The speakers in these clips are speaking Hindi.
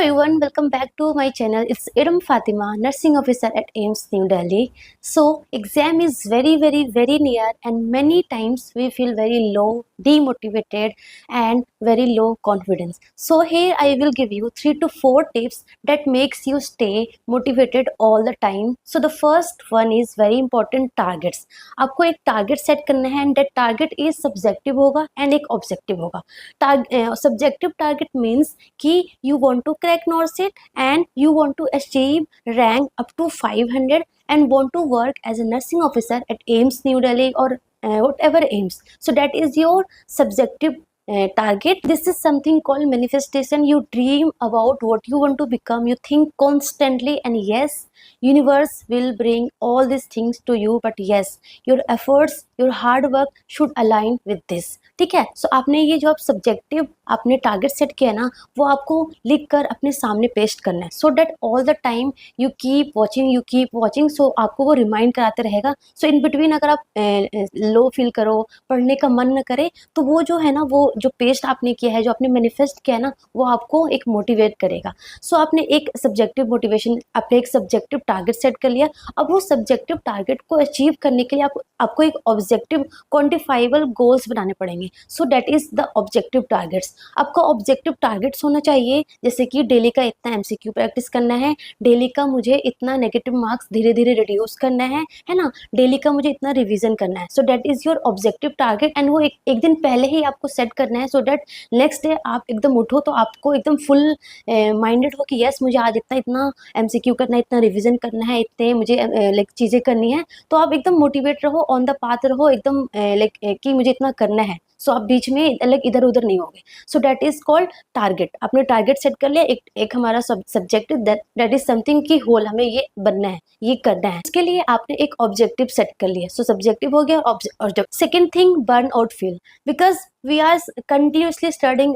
everyone, welcome back to my channel. It's Iram Fatima, nursing officer at AIMS New Delhi. So, exam is very near, and many times we feel very low, demotivated, and very low confidence. So, here I will give you 3 to 4 tips that makes you stay motivated all the time. So, the first one is very important, targets. आपको एक टारगेट सेट करना है and that target is subjective होगा एंड एक ऑब्जेक्टिव होगा. सब्जेक्टिव टारगेट मीन्स कि you want to crack NORCET and you want to achieve rank up to 500 and want to work as a nursing officer at AIMS New Delhi or whatever AIMS. So that is your subjective target. This is something called manifestation. You dream about what you want to become, you think constantly, and yes, universe will bring all these things to you, but yes, your efforts, your hard work should align with this. ठीक है. सो आपने ये जो आप सब्जेक्टिव आपने टारगेट सेट किया ना, वो आपको लिख कर अपने सामने पेस्ट करना है, so that all the time you keep watching. So आपको वो रिमाइंड कराते रहेगा. सो इन बिटवीन अगर आप लो फील करो, पढ़ने का मन न करे, तो वो जो है ना, वो जो पेस्ट आपने किया है, जो आपने मैनिफेस्ट किया है ना, वो आपको एक मोटिवेट करेगा. सो आपने एक सब्जेक्टिव मोटिवेशन, आपने एक सब्जेक्टिव टारगेट सेट कर लिया. अब वो सब्जेक्टिव टारगेट को अचीव करने के लिए आपको एक ऑब्जेक्टिव क्वांटिफाइबल गोल्स बनाने पड़ेंगे. So that is the objective targets. आपका ऑब्जेक्टिव टारगेट्स होना चाहिए, जैसे कि डेली का इतना एमसीक्यू प्रैक्टिस करना है, डेली का मुझे इतना नेगेटिव मार्क्स धीरे धीरे रिड्यूस करना है ना, डेली का मुझे इतना रिवीजन करना है. So that is your objective target and वो एक दिन पहले ही आपको सेट करना है, सो दैट नेक्स्ट डे आप एकदम उठो तो आपको एकदम फुल माइंडेड हो कि यस, मुझे आज इतना एमसीक्यू करना है, इतना रिवीजन करना है, इतने मुझे लाइक चीज़ें करनी है. तो आप एकदम मोटिवेट रहो, ऑन द पाथ रहो, एकदम लाइक कि मुझे इतना करना है. सो आप बीच में लाइक इधर उधर नहीं होगे. So that is called target. आपने टारगेट सेट कर लिया, एक हमारा सब्जेक्टिव, दैट इज समथिंग की होल, हमें ये बनना है, ये करना है. इसके लिए आपने एक ऑब्जेक्टिव सेट कर लिया. सो सब्जेक्टिव हो गया. और second thing, burn out feel, because we are continuously studying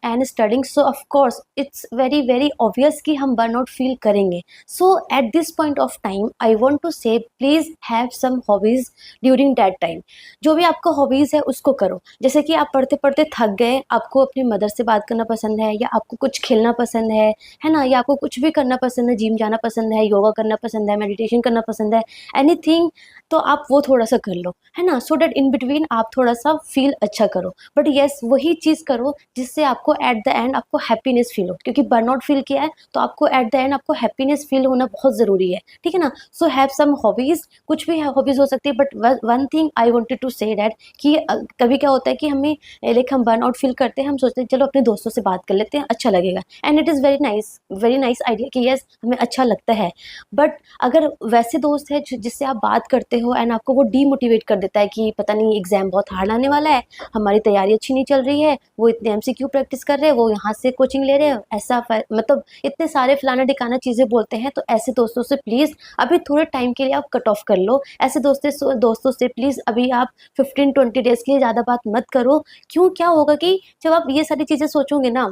and studying, so of course it's very obvious कि हम burnout feel करेंगे. So at this point of time I want to say, please have some hobbies during that time. जो भी आपका hobbies है उसको करो. जैसे कि आप पढ़ते पढ़ते थक गए, आपको अपनी मदर से बात करना पसंद है, या आपको कुछ खेलना पसंद है ना, या आपको कुछ भी करना पसंद है, जिम जाना पसंद है, योगा करना पसंद है, मेडिटेशन करना पसंद है, एनीथिंग, तो आप वो थोड़ा सा कर लो, है ना. सो डैट इन बिटवीन आप थोड़ा सा फील अच्छा करो, बट येस वही चीज़ करो जिससे आपको एट द एंड आपको हैप्पीनेस फील हो, क्योंकि बर्नआउट फील किया है तो आपको एट द एंड आपको हैप्पीनेस फील होना बहुत ज़रूरी है. ठीक है ना. सो हैव सम हॉबीज़, कुछ भी हॉबीज़ हो सकती है, but one thing I wanted to say that कि कभी क्या होता है कि हमें लाइक हम बर्नआउट फील करते हैं, हम सोचते हैं चलो अपने दोस्तों से बात कर लेते हैं, अच्छा लगेगा, and it is very nice idea कि येस हमें अच्छा लगता है. बट अगर वैसे दोस्त है जिससे आप बात करते हो एंड आपको वो डीमोटिवेट कर देता है कि पता नहीं एग्जाम बहुत हार्ड आने वाला है, हमारी तैयारी अच्छी नहीं चल रही है, वो इतने एमसीक्यू प्रैक्टिस कर रहे हैं, वो यहाँ से कोचिंग ले रहे हैं, ऐसा मतलब इतने सारे फलाना ढिकाना चीज़ें बोलते हैं, तो ऐसे दोस्तों से प्लीज़ अभी थोड़े टाइम के लिए आप कट ऑफ कर लो. ऐसे दोस्तों से प्लीज़ अभी आप 15-20 डेज़ के लिए ज़्यादा बात मत करो. क्यों, क्या होगा कि जब आप ये सारी चीज़ें सोचोगे ना,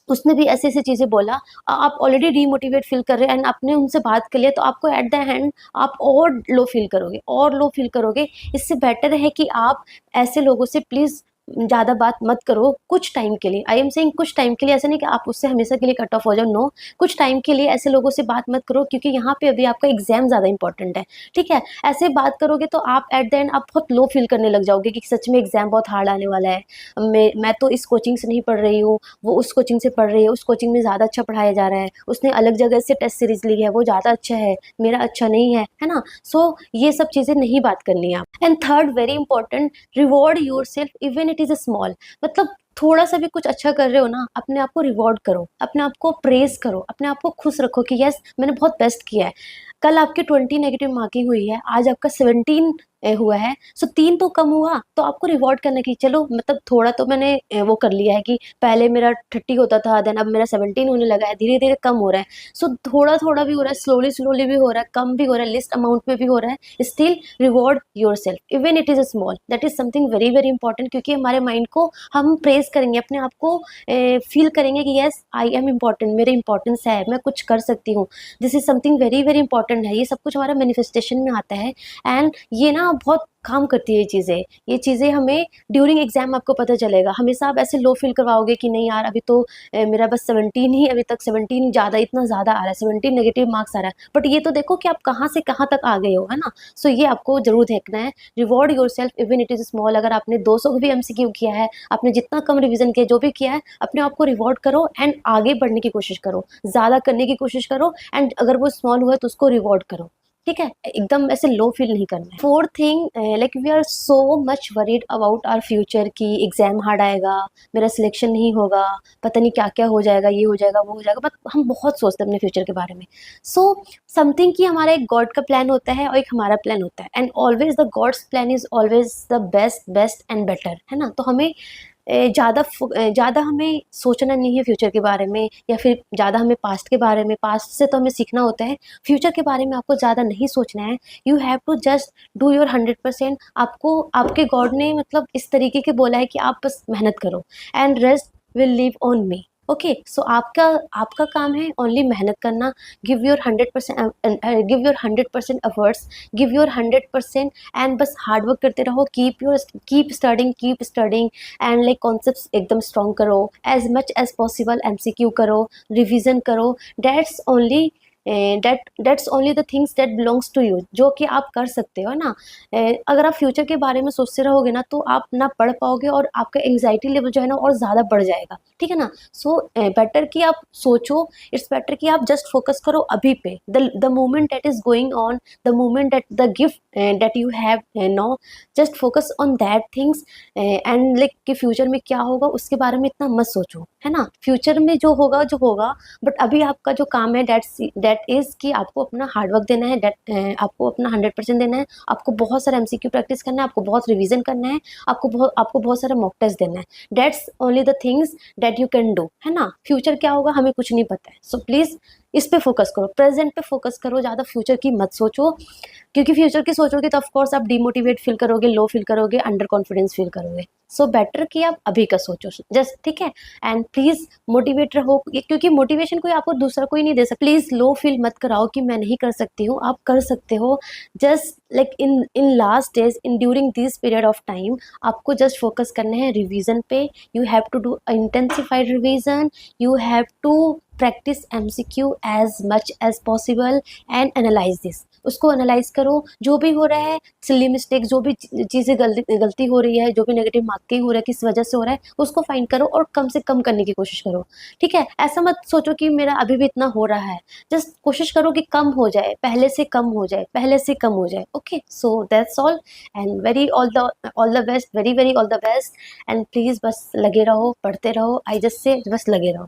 उसने भी ऐसी चीज़ें बोला, आप ऑलरेडी डीमोटिवेट फील कर रहे हैं एंड आपने उनसे बात कर लिया, तो आपको एट द एंड आप और लो फील करोगे. इससे बेटर है कि आप ऐसे लोगों से प्लीज़ ज़्यादा बात मत करो कुछ टाइम के लिए. आई एम सेइंग कुछ टाइम के लिए, ऐसा नहीं कि आप उससे हमेशा के लिए कट ऑफ हो जाओ. नो, कुछ टाइम के लिए ऐसे लोगों से बात मत करो, क्योंकि यहाँ पे अभी आपका एग्जाम ज़्यादा इंपॉर्टेंट है. ठीक है. ऐसे बात करोगे तो आप एट द एंड आप बहुत लो फील करने लग जाओगे कि सच में एग्जाम बहुत हार्ड आने वाला है, मैं तो इस कोचिंग से नहीं पढ़ रही हूँ, वो उस कोचिंग से पढ़ रही है, उस कोचिंग में ज़्यादा अच्छा पढ़ाया जा रहा है, उसने अलग जगह से टेस्ट सीरीज ली है, वो ज़्यादा अच्छा है, मेरा अच्छा नहीं है ना. सो ये सब चीज़ें नहीं बात करनी है आप. And third very important, reward your self even it is a small. मतलब थोड़ा सा भी कुछ अच्छा कर रहे हो ना, अपने आप को रिवॉर्ड करो, अपने आप को प्रेज करो, अपने आप को खुश रखो कि यस मैंने बहुत बेस्ट किया है. कल आपकी 20 नेगेटिव मार्किंग हुई है, आज आपका 17 हुआ है, सो 3 तो कम हुआ, तो आपको रिवॉर्ड करने की, चलो मतलब थोड़ा तो मैंने वो कर लिया है कि पहले मेरा 30 होता था, देन अब मेरा 17 होने लगा है, धीरे धीरे कम हो रहा है. सो थोड़ा भी हो रहा है, स्लोली भी हो रहा है, कम भी हो रहा है, लिस्ट अमाउंट में भी हो रहा है. Still reward your self even it is a small. That is something very important, क्योंकि हमारे माइंड को हम प्रेज करेंगे, अपने आप को फील करेंगे कि यस आई एम इम्पॉर्टेंट, मेरे इंपॉर्टेंस है, मैं कुछ कर सकती हूँ. This is something very important है. ये सब कुछ हमारा मैनिफेस्टेशन में आता है, एंड ये ना बहुत काम करती है ये चीज़ें हमें ड्यूरिंग एग्ज़ाम आपको पता चलेगा। हमेशा आप ऐसे लो फ़ील करवाओगे कि नहीं यार, अभी तो मेरा बस 17 ही, अभी तक 17 ज़्यादा, इतना ज़्यादा आ रहा है, 17 नेगेटिव मार्क्स आ रहा है। बट ये तो देखो कि आप कहाँ से कहाँ तक आ गए हो, है ना? सो ये आपको ज़रूर देखना है। Reward yourself even it is small. अगर आपने 200 भी एमसीक्यू किया है, आपने जितना कम रिवीजन किया, जो भी किया है, अपने आप को रिवॉर्ड करो एंड आगे बढ़ने की कोशिश करो, ज़्यादा करने की कोशिश करो एंड अगर वो स्मॉल हुआ है तो उसको रिवॉर्ड करो। ठीक है, एकदम ऐसे लो फील नहीं करना है। Fourth thing, like we are so much worried about our future कि एग्जाम हार्ड आएगा, मेरा सिलेक्शन नहीं होगा, पता नहीं क्या क्या हो जाएगा, ये हो जाएगा, वो हो जाएगा, बट हम बहुत सोचते हैं अपने फ्यूचर के बारे में। सो समथिंग कि हमारा एक गॉड का प्लान होता है और एक हमारा प्लान होता है, and always the gods plan is always the best best and better, है ना? तो हमें ज़्यादा हमें सोचना नहीं है फ्यूचर के बारे में, या फिर ज़्यादा हमें पास्ट के बारे में, पास्ट से तो हमें सीखना होता है। फ्यूचर के बारे में आपको ज़्यादा नहीं सोचना है। You have to just do your 100%। आपको आपके गॉड ने मतलब इस तरीके के बोला है कि आप बस मेहनत करो and rest will live on me. Okay, so आपका आपका काम है ओनली मेहनत करना। Give your 100%, give your 100% efforts, give your 100% and बस हार्ड वर्क करते रहो। Keep studying and like concepts एकदम स्ट्रॉन्ग करो, as much as possible MCQ करो, रिवीजन करो। That's only the things that belongs to you, जो कि आप कर सकते हो ना। अगर आप फ्यूचर के बारे में सोचते रहोगे ना, तो आप ना पढ़ पाओगे और आपका एंग्जाइटी लेवल जो है ना और ज़्यादा बढ़ जाएगा। ठीक है ना? सो बेटर कि आप सोचो, इट्स बेटर कि आप जस्ट फोकस करो अभी पे, the moment that is going on, the moment that the gift that you have now, just focus on that things and like कि फ्यूचर में क्या होगा उसके बारे में इतना मत सोचो, है ना? फ्यूचर में जो होगा जो होगा, बट अभी आपका जो काम है दैट इज कि आपको अपना हार्डवर्क देना है, आपको अपना 100% देना है, आपको बहुत सारा एमसीक्यू प्रैक्टिस करना है, आपको बहुत रिवीजन करना है, आपको बहुत सारा मॉक टेस्ट देना है। That's only the things that you can do, है ना? फ्यूचर क्या होगा हमें कुछ नहीं पता है। सो प्लीज़ इस पे फोकस करो, प्रेजेंट पे फोकस करो, ज़्यादा फ्यूचर की मत सोचो, क्योंकि फ्यूचर की सोचोगे तो ऑफकोर्स आप डिमोटिवेट फील करोगे, लो फील करोगे, अंडर कॉन्फिडेंस फील करोगे। सो बेटर कि आप अभी का सोचो जस्ट, ठीक है? एंड प्लीज़ मोटिवेट रहो, क्योंकि मोटिवेशन कोई आपको दूसरा कोई नहीं दे सकता। प्लीज़ लो फील मत कराओ कि मैं नहीं कर सकती हूँ, आप कर सकते हो। Just like in last days, in during this period of time, आपको जस्ट फोकस करना है रिवीजन पे। You have to do intensified revision, you have to practice MCQ as much as possible and analyze this। उसको एनालाइज करो, जो भी हो रहा है, सिली मिस्टेक, जो भी चीज़ें गलती हो रही है, जो भी नेगेटिव मार्किंग हो रहा है, किस वजह से हो रहा है, उसको फाइंड करो और कम से कम करने की कोशिश करो। ठीक है? ऐसा मत सोचो कि मेरा अभी भी इतना हो रहा है, जस्ट कोशिश करो कि कम हो जाए, पहले से कम हो जाए, पहले से कम हो जाए। Okay, so that's all and very all the best, very very all the best. And please बस लगे रहो, पढ़ते रहो, आई जस्ट से बस लगे रहो।